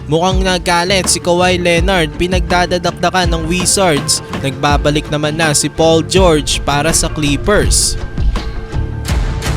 Mukhang nagalit si Kawhi Leonard, pinagdadadakdakan ng Wizards. Nagbabalik naman na si Paul George para sa Clippers.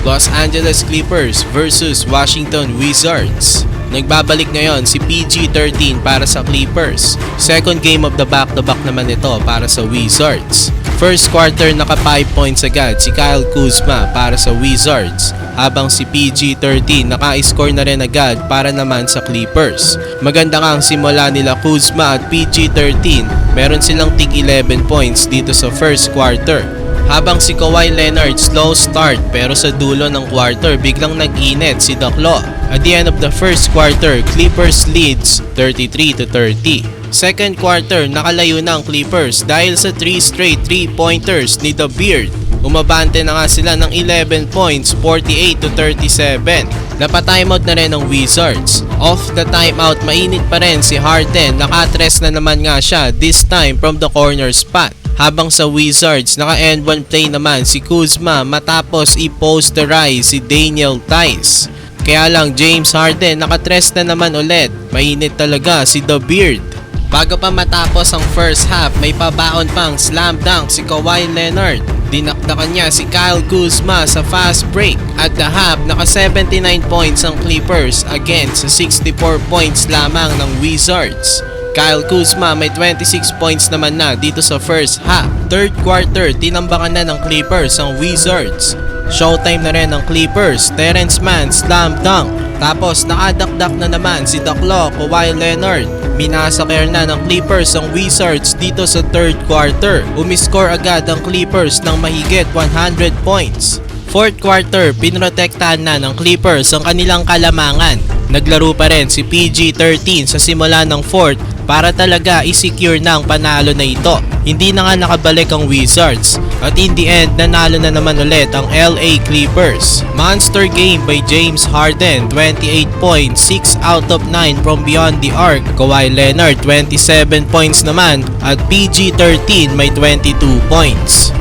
Los Angeles Clippers versus Washington Wizards. Nagbabalik ngayon si PG-13 para sa Clippers. Second game of the back-to-back naman ito para sa Wizards. First quarter naka 5 points agad si Kyle Kuzma para sa Wizards, habang si PG-13 naka-score na rin agad para naman sa Clippers. Maganda nga ang simula nila Kuzma at PG-13, meron silang tig 11 points dito sa first quarter. Habang si Kawhi Leonard slow start, pero sa dulo ng quarter biglang nag-init si Daklo. At the end of the first quarter, Clippers leads 33-30. Second quarter, nakalayo na ang Clippers dahil sa 3 straight 3-pointers ni The Beard. Umabante na nga sila ng 11 points, 48-37. Napa-timeout na rin ang Wizards. Off the timeout, mainit pa rin si Harden. Nakatres na naman nga siya, this time from the corner spot. Habang sa Wizards, naka-end-one play naman si Kuzma matapos i-posterize si Daniel Theis. Kaya lang James Harden nakatres na naman ulit. Mainit talaga si The Beard. Bago pa matapos ang first half, may pabaon pang slam dunk si Kawhi Leonard. Dinakdakan niya si Kyle Kuzma sa fast break. At the half, naka 79 points ang Clippers against sa 64 points lamang ng Wizards. Kyle Kuzma may 26 points naman na dito sa first half. Third quarter, tinambakan na ng Clippers ang Wizards. Showtime na rin ng Clippers, Terrence Mann slam dunk. Tapos nakadakdak na naman si Daklo, Kawhi Leonard. Minasakyer na ng Clippers ang Wizards dito sa third quarter. Umiscore agad ang Clippers ng mahigit 100 points. Fourth quarter, pinrotektahan na ng Clippers ang kanilang kalamangan. Naglaro pa rin si PG-13 sa simula ng fourth para talaga i-secure na ang panalo na ito. Hindi na nga nakabalik ang Wizards at in the end nanalo na naman ulit ang LA Clippers. Monster game by James Harden, 28 points, 6 out of 9 from beyond the arc. Kawhi Leonard 27 points naman at PG-13 may 22 points.